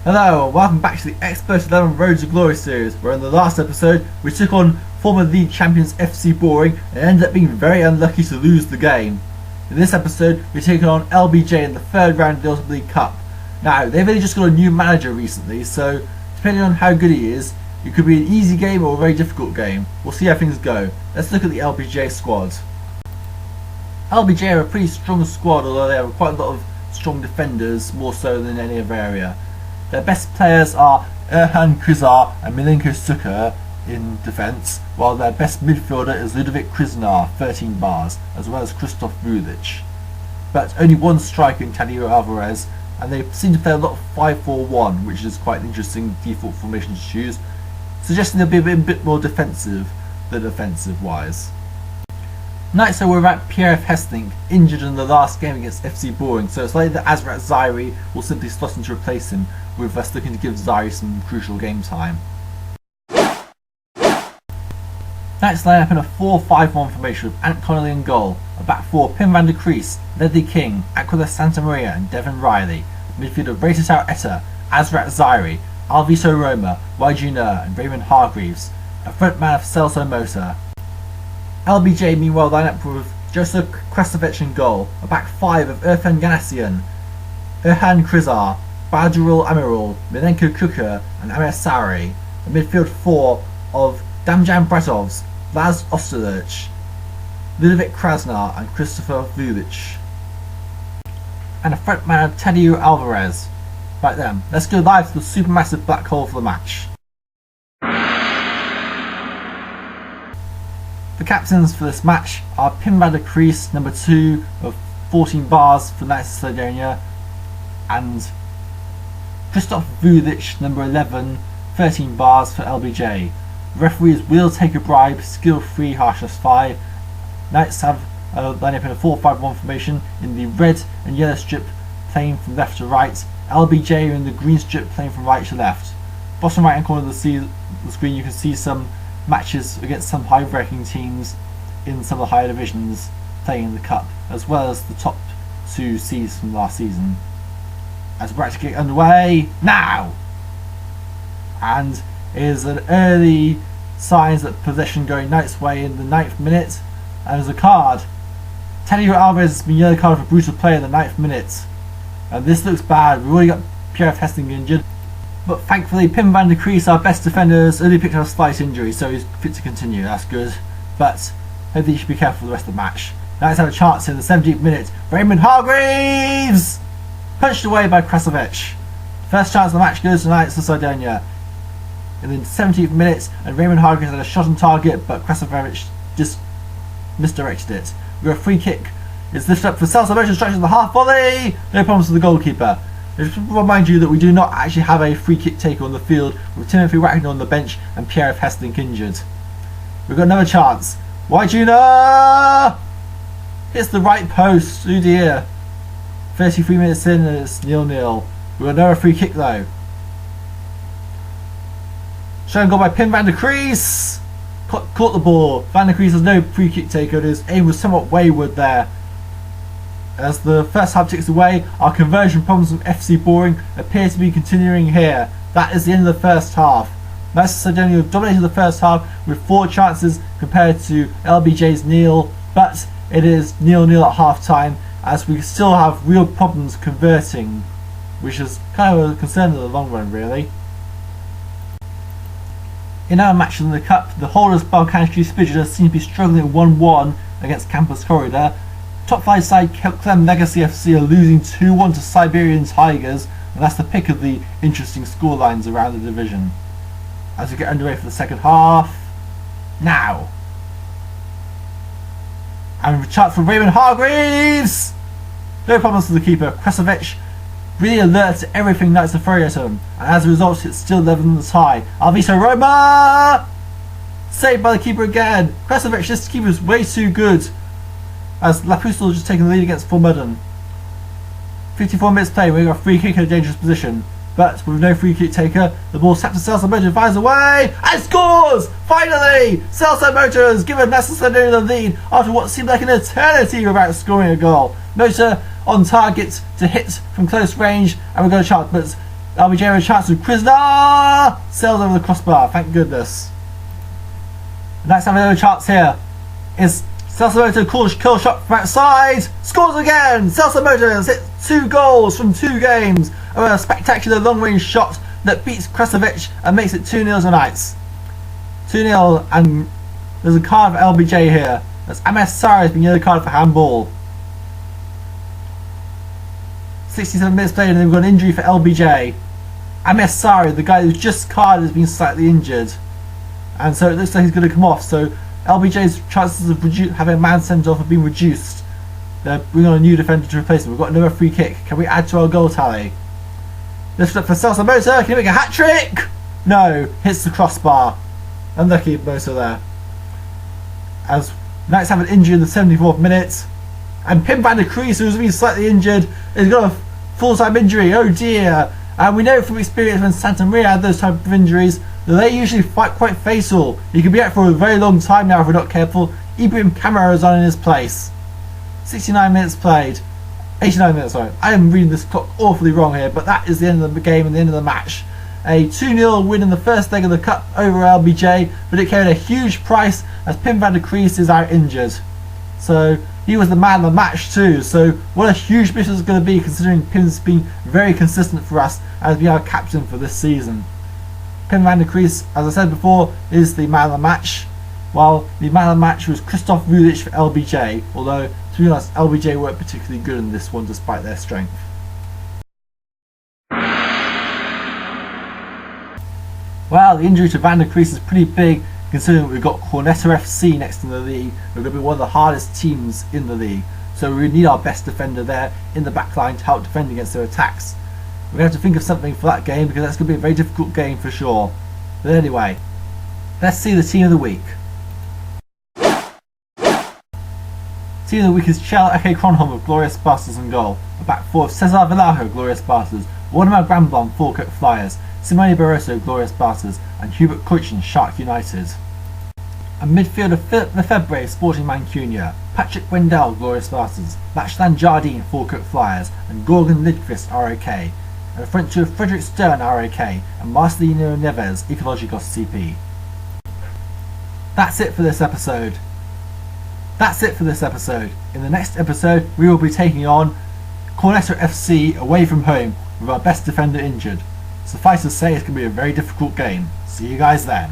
Hello and welcome back to the Xpert 11 Road to Glory series, where in the last episode we took on former league champions FC Boring and ended up being very unlucky to lose the game. In this episode we're taking on LBJ in the third round of the Ultimate League Cup. Now they've only just got a new manager recently, so depending on how good he is, it could be an easy game or a very difficult game. We'll see how things go. Let's look at the LBJ squad. LBJ are a pretty strong squad, although they have quite a lot of strong defenders, more so than any other area. Their best players are Erhan Krizar and Milenko Suker in defence, while their best midfielder is Ludovic Krasnar, 13 bars, as well as Krzysztof Vulic. But only one striker in Tadeo Alvarez, and they seem to play a lot of 5-4-1, which is quite an interesting default formation to choose, suggesting they'll be a bit more defensive than offensive wise. Next, we're at Pierre Hesslink, injured in the last game against FC Boring, so it's likely that Azrat Zaire will simply slot in to replace him, with us looking to give Zaire some crucial game time. Next, line up in a 4-5-1 formation with Ant Connolly in goal, a back four Pim van der Kruis, Ledley King, Aquila Santa Maria and Devin Reilly, midfielder Ray Tataw Eta, Azrat Zaire, Alvito Roma, YG Nur and Raymond Hargreaves, a front man of Celso Mota. LBJ meanwhile line up with Joseph Krasovic in goal, a back five of Irfan Ganasyan, Erhan Krizar, Badrul Amirul, Milenko Kuka and Amir Sari, a midfield four of Damjan Bratovs, Laz Osterlich, Ludovic Krasnar and Christopher Vulic, and a front man of Tadeo Alvarez. Right then, let's go live to the supermassive black hole for the match. The captains for this match are Pim van der Kruis, number 2 of 14 bars for Knights of Sardinia, and Krzysztof Vulic, number 11, 13 bars for LBJ. Referees will take a bribe, skill 3, harshness 5. Knights have line up in a 4-5-1 formation in the red and yellow strip playing from left to right, LBJ in the green strip playing from right to left. Bottom right hand corner of the screen you can see some matches against some high-ranking teams in some of the higher divisions playing in the cup, as well as the top 2 seeds from last season. As we're about to get underway now, and it is an early signs that possession going Knights' way in the 9th minute, and there's a card. Tadeo Alvarez has been yellow card for brutal play in the 9th minute, and this looks bad. We've already got Pierre Hesslink injured. But thankfully Pim van der Kruis, our best defender, has only picked up a slight injury, so he's fit to continue. That's good. But hopefully you should be careful for the rest of the match. Now let's have a chance in the 17th minute. Raymond Hargreaves! Punched away by Krasovic. First chance of the match goes to Knights of Sardinia. In the 17th minute, and Raymond Hargreaves had a shot on target, but Krasovic just misdirected it. We've got a free kick. It's lifted up for Celso Mota, strikes the half volley. No problems with the goalkeeper. Just to remind you that we do not actually have a free kick taker on the field, with Timothy Wagner on the bench and Pierre Hesslink injured. We've got another chance. YG Nur hits the right post. Oh dear. 33 minutes in and it's 0-0. We've got another free kick though. Shown goal by Pim van der Kruis. Caught the ball. Van der Kruis has no free kick taker. His aim was somewhat wayward there. As the first half ticks away, our conversion problems with FC Boring appear to be continuing here. That is the end of the first half. Knights of Sardinia dominated the first half with 4 chances compared to LBJ's 0, but it is 0-0 at half time, as we still have real problems converting, which is kind of a concern in the long run really. In our match in the cup, the holders Balkanski Spidger seem to be struggling 1-1 against Campus Corridor. Top 5 side Clem Legacy FC are losing 2-1 to Siberian Tigers, and that's the pick of the interesting scorelines around the division. As we get underway for the second half, now. And a chance for Raymond Hargreaves! No problems for the keeper. Krasovic really alert to everything Knights are throwing at him, and as a result it's still 11 tie. Alvito Roma! Saved by the keeper again. Krasovic, this keeper is way too good, as Lapustel just taken the lead against Formudden. 54 minutes play, we got a free kick in a dangerous position, but with no free kick taker, the ball tapped to Celso Mota, fires away and scores! Finally! Celso Mota has given Knights of Sardinia the lead after what seemed like an eternity without scoring a goal. Mota on target to hit from close range, and we've got a chance, but LBJ with a chance with Kruis. Ah! Sails over the crossbar, thank goodness. The Knights have another chance here. Is Celso calls kill shot from outside. Scores again! Celso Motors hit 2 goals from 2 games. A spectacular long range shot that beats Kresovic and makes it 2-0 to Knights. 2-0, and there's a card for LBJ here. That's MS Sari has been yellow card for handball. 67 minutes played and they've got an injury for LBJ. MS Sari, the guy who's just carded, has been slightly injured. And so it looks like he's going to come off. So LBJ's chances of having a man sent off have been reduced. They're bringing on a new defender to replace him. We've got another free kick. Can we add to our goal tally? Let's look for Celso Motor. Can he make a hat trick? No. Hits the crossbar. Unlucky Motor there. As Knights have an injury in the 74th minute. And Pim van der Kruis, who's been slightly injured, has got a full-time injury. Oh dear. And we know from experience when Santa Maria had those type of injuries that they usually fight quite fatal. He could be out for a very long time now if we're not careful. Ibrahim Qamara is on in his place. 69 minutes played. 89 minutes, sorry. I am reading this clock awfully wrong here, but that is the end of the game and the end of the match. A 2-0 win in the first leg of the Cup over LBJ, but it came at a huge price as Pim van der Kruis is out injured. So he was the man of the match too, so what a huge miss it's going to be considering Pim's been very consistent for us as being our captain for this season. Pim van der Kruis, as I said before, is the man of the match, while the man of the match was Christopher Wolstenholme for LBJ, although to be honest LBJ weren't particularly good in this one despite their strength. Well, the injury to Van der Kruis is pretty big considering we've got Cornetta FC next in the league. We're going to be one of the hardest teams in the league, so we need our best defender there in the back line to help defend against their attacks. We're going to have to think of something for that game because that's going to be a very difficult game for sure. But anyway, let's see the team of the week. Team of the week is GK Ant with Glorious Bastards in goal. A back four of Cesar Vallejo, Glorious Bastards, Waldemar Gramblom, Falkirk Flyers, Simone Barroso, Glorious Bastards, and Hubert Kuichin, Shark United. A midfielder Philip Lefebvre, Sporting Mancunia, Patrick Wendell, Glorious Bastards, Lachlan Jardine, Falkirk Flyers, and Gorgon Lidquist, ROK. And a front two of Frederick Stern, ROK, and Marcelino Neves, Ecologicos CP. That's it for this episode. In the next episode, we will be taking on Cornetta FC away from home with our best defender injured. Suffice to say, it's going to be a very difficult game. See you guys then.